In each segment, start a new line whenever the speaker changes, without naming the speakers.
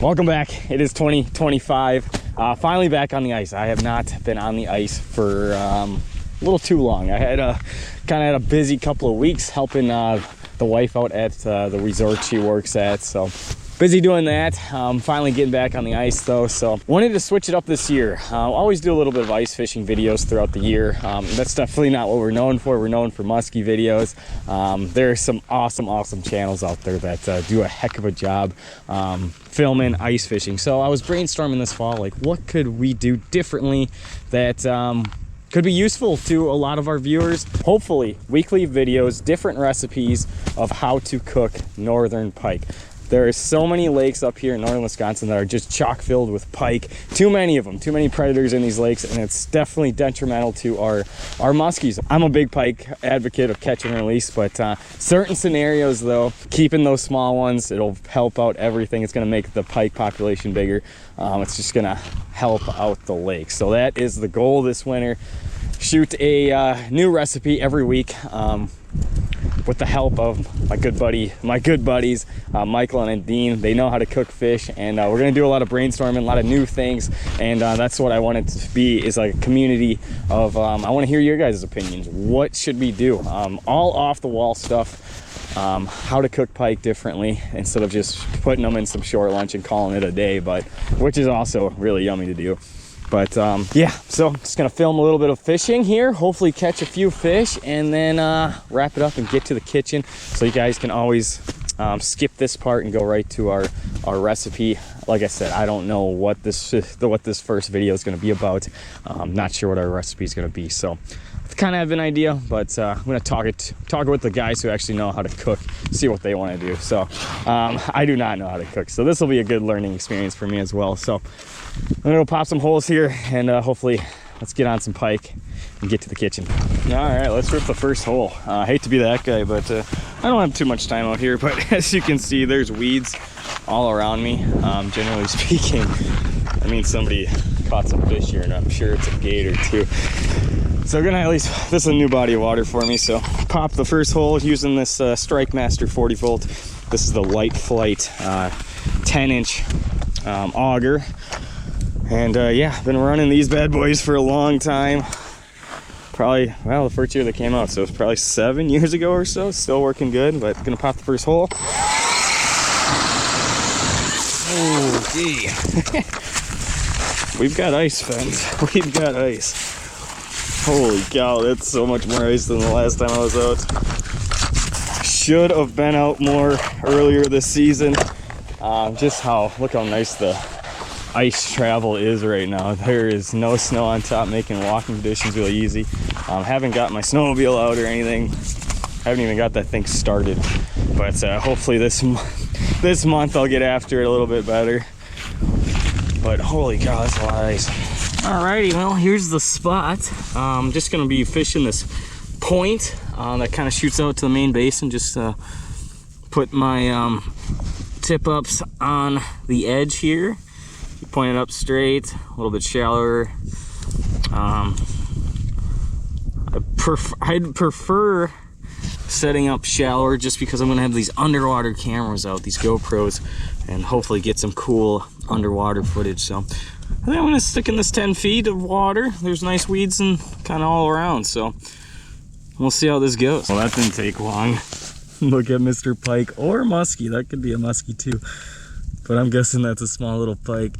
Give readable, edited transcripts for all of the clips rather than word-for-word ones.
Welcome back. It is 2025. Finally back on the ice. I have not been on the ice for a little too long. I had had a busy couple of weeks helping the wife out at the resort she works at. So busy doing that. Finally getting back on the ice though. So wanted to switch it up this year. Always do a little bit of ice fishing videos throughout the year. That's definitely not what we're known for. We're known for muskie videos. There are some awesome channels out there that do a heck of a job filming ice fishing. So I was brainstorming this fall, like what could we do differently that could be useful to a lot of our viewers. Hopefully weekly videos, different recipes of how to cook northern pike. There are so many lakes up here in northern Wisconsin that are just chock filled with pike. Too many of them, too many predators in these lakes, and it's definitely detrimental to our muskies. I'm a big pike advocate of catch and release, but certain scenarios though, keeping those small ones, it'll help out everything. It's gonna make the pike population bigger. It's just gonna help out the lake. So that is the goal this winter. Shoot a new recipe every week. With the help of my good buddies, Michael and Dean. They know how to cook fish, and we're gonna do a lot of brainstorming, a lot of new things, and that's what I want it to be, is like a community of, I wanna hear your guys' opinions. What should we do? All off the wall stuff, how to cook pike differently instead of just putting them in some short lunch and calling it a day, but which is also really yummy to do. But yeah, so I'm just gonna film a little bit of fishing here, hopefully catch a few fish, and then wrap it up and get to the kitchen, so you guys can always skip this part and go right to our recipe. Like I said, I don't know what this first video is gonna be about. I'm not sure what our recipe is gonna be, so I kind of have an idea, but I'm gonna talk with the guys who actually know how to cook, see what they want to do. So I do not know how to cook, so this will be a good learning experience for me as well. So I'm gonna go pop some holes here, and hopefully let's get on some pike and get to the kitchen. All right, let's rip the first hole. I hate to be that guy, but I don't have too much time out here, but as you can see, there's weeds all around me. Generally speaking, I mean, somebody caught some fish here, and I'm sure it's a gator too. So we're gonna, at least, this is a new body of water for me, so pop the first hole using this Strike Master 40 volt. This is the Light Flight 10-inch auger. And yeah, been running these bad boys for a long time. Probably, well, the first year they came out, so it's probably 7 years ago or so. Still working good, but gonna pop the first hole. Oh, gee. We've got ice, friends. We've got ice. Holy cow, that's so much more ice than the last time I was out. Should have been out more earlier this season. Look how nice the ice travel is right now. There is no snow on top, making walking conditions really easy. Haven't got my snowmobile out or anything. Haven't even got that thing started. But hopefully this month I'll get after it a little bit better. But holy cow, that's a lot of ice. Alrighty, well, here's the spot. I'm just gonna be fishing this point that kind of shoots out to the main basin. Just put my tip ups on the edge here. You point it up straight, a little bit shallower. I'd prefer setting up shallower, just because I'm gonna have these underwater cameras out, these GoPros, and hopefully get some cool underwater footage. So I think I'm gonna stick in this 10 feet of water. There's nice weeds and kind of all around, so we'll see how this goes. Well, that didn't take long. Look at Mr. Pike, or muskie. That could be a muskie too, but I'm guessing that's a small little pike.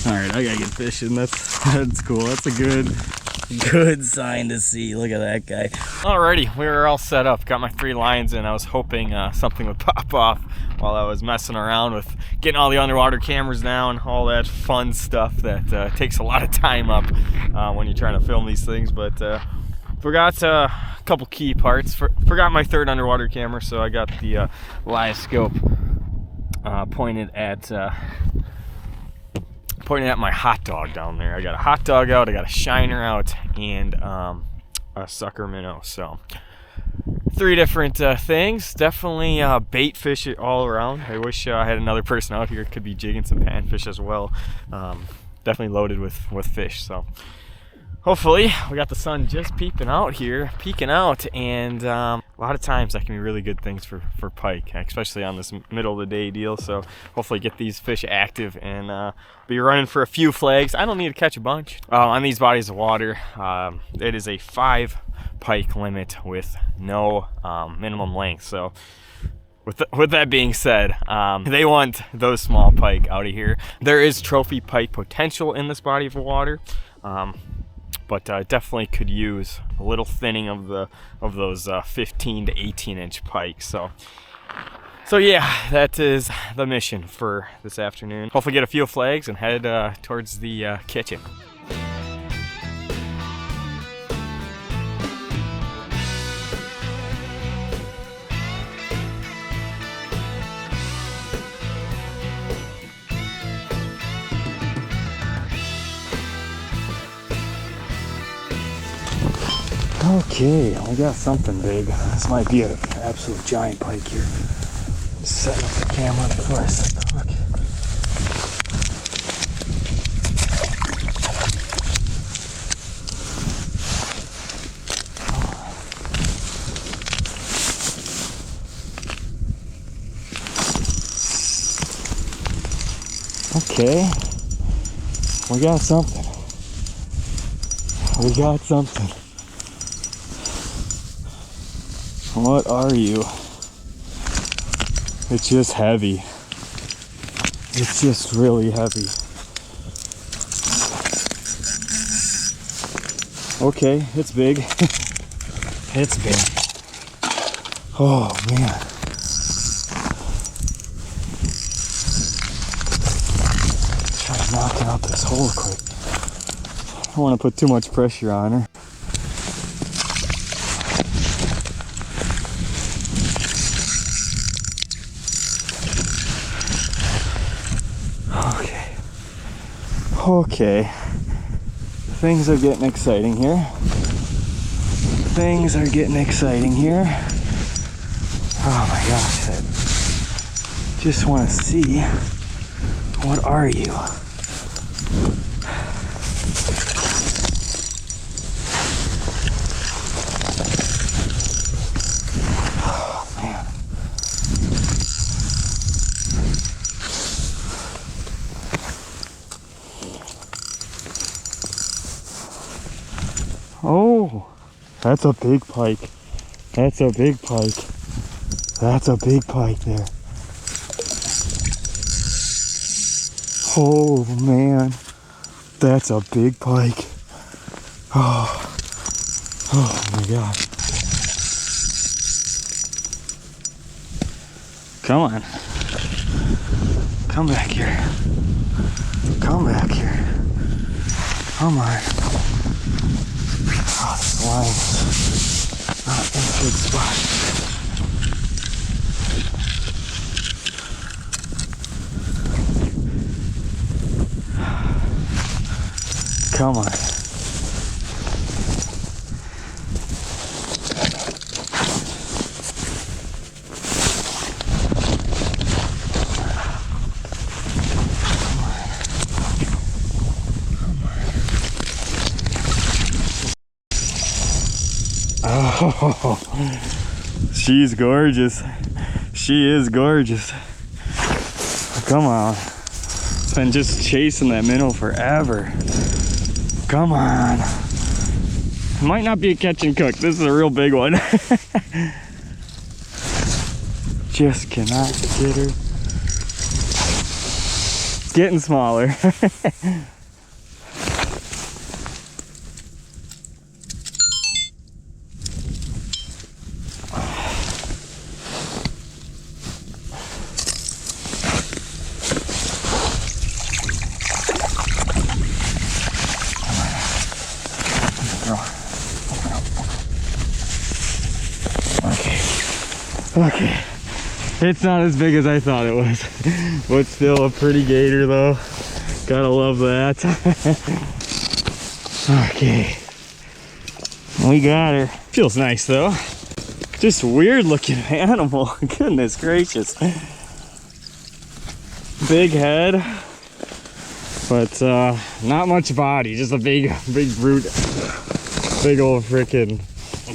All right, I gotta get fishing. That's cool. That's a good sign to see. Look at that guy. Alrighty, we were all set up. Got my 3 lines in. I was hoping something would pop off while I was messing around with getting all the underwater cameras down, all that fun stuff that takes a lot of time up when you're trying to film these things. But forgot a couple key parts. Forgot my 3rd underwater camera, so I got the live scope pointed at my hot dog down there. I got a hot dog out, I got a shiner out, and a sucker minnow. So 3 different things. Definitely bait fish it all around. I wish I had another person out here, could be jigging some panfish as well. Definitely loaded with fish. So Hopefully, we got the sun just peeking out, and a lot of times that can be really good things for pike, especially on this middle of the day deal. So hopefully get these fish active and be running for a few flags. I don't need to catch a bunch. On these bodies of water, it is a 5 pike limit with no minimum length. So with that being said, they want those small pike out of here. There is trophy pike potential in this body of water. But definitely could use a little thinning of those 15 to 18 inch pikes. So yeah, that is the mission for this afternoon. Hopefully get a few flags and head towards the kitchen. Okay, we got something big. This might be an absolute giant pike here. Just setting up the camera before I set the hook. Okay, we got something. We got something. What are you? It's just heavy. It's just really heavy. Okay, it's big. It's big. Oh man. Try knocking out this hole quick. I don't want to put too much pressure on her. Okay, things are getting exciting here. Things are getting exciting here. Oh my gosh, I just want to see, what are you? Oh man. Oh, that's a big pike. That's a big pike. That's a big pike there. Oh man, that's a big pike. Oh, oh my gosh. Come on. Come back here. Come back here. Come on. Oh, this line's not in a good spot. Come on. Oh, she's gorgeous. She is gorgeous. Come on. It's been just chasing that minnow forever. Come on. It might not be a catch and cook. This is a real big one. Just cannot get her. Getting smaller. Okay, it's not as big as I thought it was, but still a pretty gator though. Gotta love that. Okay, we got her. Feels nice though. Just weird looking animal. Goodness gracious. Big head. but not much body, just a big brute, big old freaking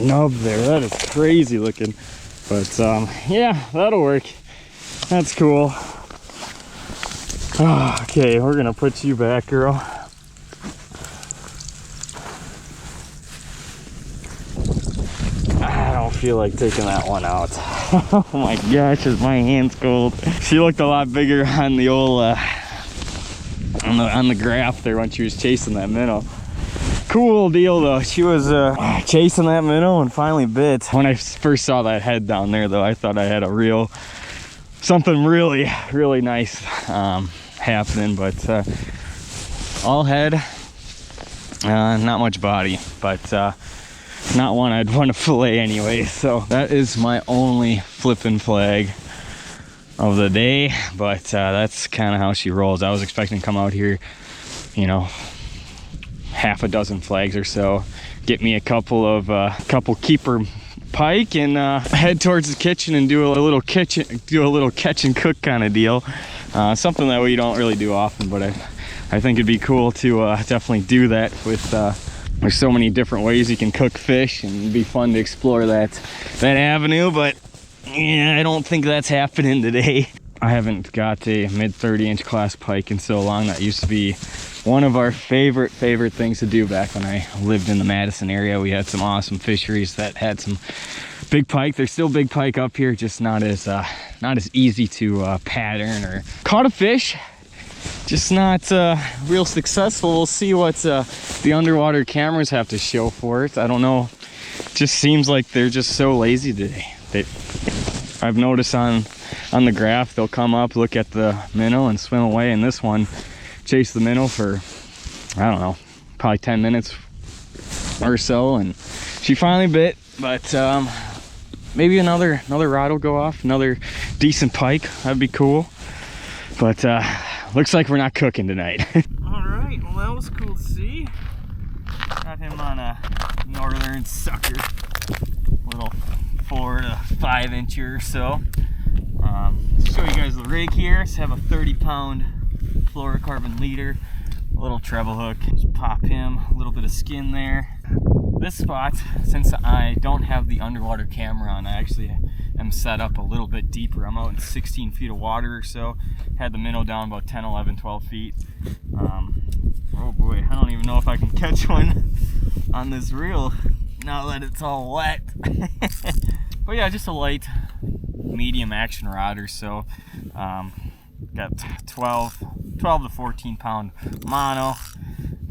nub there. That is crazy looking, but yeah, that'll work. That's cool. Okay, we're gonna put you back, girl. I don't feel like taking that one out. Oh my gosh, is my hand's cold. She looked a lot bigger on the old on the graph there when she was chasing that minnow. Cool deal though. She was chasing that minnow and finally bit. When I first saw that head down there though, I thought I had a something really nice happening, but all head, not much body, but not one I'd want to fillet anyway. So that is my only flipping flag of the day, but that's kind of how she rolls. I was expecting to come out here, you know, half a dozen flags or so, get me a couple keeper pike, and head towards the kitchen and do a little catch and cook kind of deal. Something that we don't really do often, but I think it'd be cool to definitely do that with there's so many different ways you can cook fish, and it'd be fun to explore that avenue. But yeah, I don't think that's happening today. I haven't got a mid 30-inch class pike in so long. That used to be one of our favorite things to do back when I lived in the Madison area. We had some awesome fisheries that had some big pike. There's still big pike up here, just not as easy to pattern or caught a fish. Just not real successful. We'll see what the underwater cameras have to show for it. I don't know. Just seems like they're just so lazy today. I've noticed on the graph, they'll come up, look at the minnow, and swim away. And this one chased the minnow for, I don't know, probably 10 minutes or so, and she finally bit. But maybe another rod will go off, another decent pike. That'd be cool. But looks like we're not cooking tonight. All right, well, that was cool to see. Got him on a northern sucker, little 4 to 5 incher or so. Show you guys the rig here. Just have a 30-pound fluorocarbon leader, a little treble hook. Just pop him, a little bit of skin there. This spot, since I don't have the underwater camera on, I actually am set up a little bit deeper. I'm out in 16 feet of water or so. Had the minnow down about 10, 11, 12 feet. Oh boy, I don't even know if I can catch one on this reel now that it's all wet. But yeah, just a light medium action rod or so. Got 12 to 14 pound mono.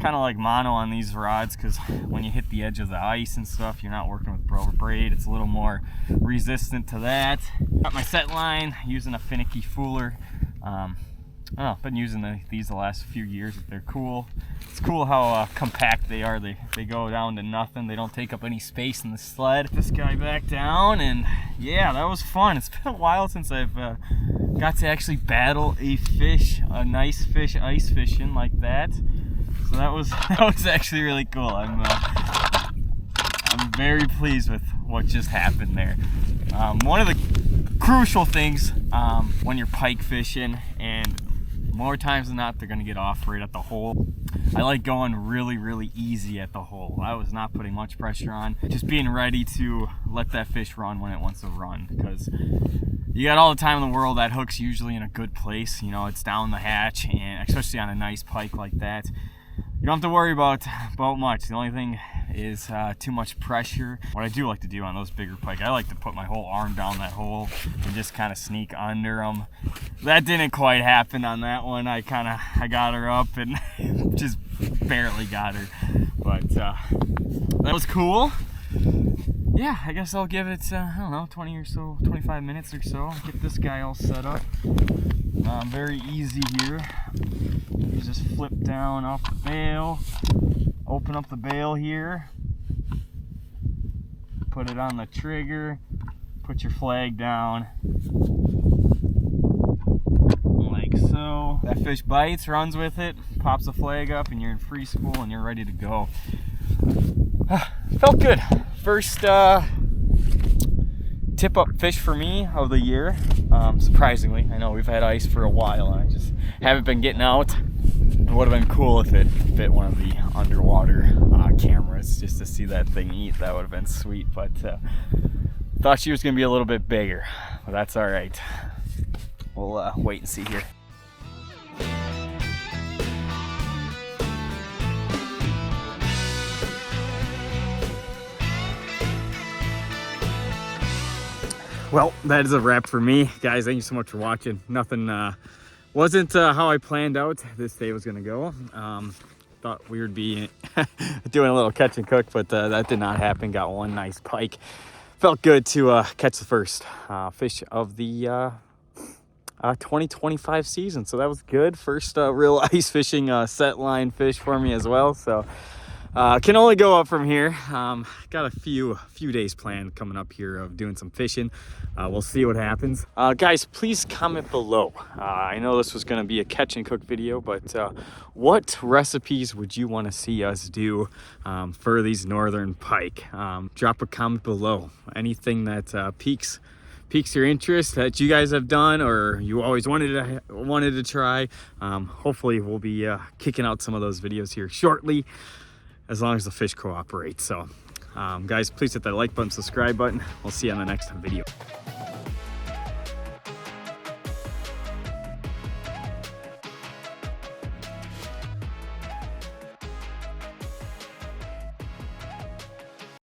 Kind of like mono on these rods, because when you hit the edge of the ice and stuff, you're not working with braid. It's a little more resistant to that. Got my set line using a finicky fooler. I've been using these the last few years. They're cool. It's cool how compact they are. They go down to nothing. They don't take up any space in the sled. This guy back down, and yeah, that was fun. It's been a while since I've got to actually battle a nice fish ice fishing like that. So that was actually really cool. I'm very pleased with what just happened there. One of the crucial things when you're pike fishing, and more times than not, they're going to get off right at the hole. I like going really easy at the hole. I was not putting much pressure on, just being ready to let that fish run when it wants to run, because you got all the time in the world. That hook's usually in a good place. You know, it's down the hatch, and especially on a nice pike like that, you don't have to worry about much. The only thing is too much pressure. What I do like to do on those bigger pike, I like to put my whole arm down that hole and just kind of sneak under them. That didn't quite happen on that one. I got her up and just barely got her, but that was cool. Yeah, I guess I'll give it I don't know, 20 or so, 25 minutes or so. Get this guy all set up. Very easy here. You just flip down off the bail, open up the bail here, put it on the trigger, put your flag down like so. That fish bites, runs with it, pops the flag up, and you're in free spool and you're ready to go. Felt good. First tip up fish for me of the year, surprisingly. I know we've had ice for a while and I just haven't been getting out. It would have been cool if it fit one of the underwater cameras just to see that thing eat. That would have been sweet, but thought she was gonna be a little bit bigger, but that's all right. We'll wait and see here. Well, that is a wrap for me. Guys, thank you so much for watching. Nothing wasn't how I planned out this day was gonna go. Thought we would be doing a little catch and cook, but that did not happen. Got one nice pike. Felt good to catch the first fish of the 2025 season. So that was good. First real ice fishing set line fish for me as well. So can only go up from here. Got a few days planned coming up here of doing some fishing. We'll see what happens. Guys, please comment below. I know this was gonna be a catch and cook video, but what recipes would you want to see us do for these northern pike? Drop a comment below. Anything that piques your interest that you guys have done or you always wanted to try. Hopefully we'll be kicking out some of those videos here shortly, as long as the fish cooperate. So guys, please hit that like button, subscribe button. We'll see you on the next video.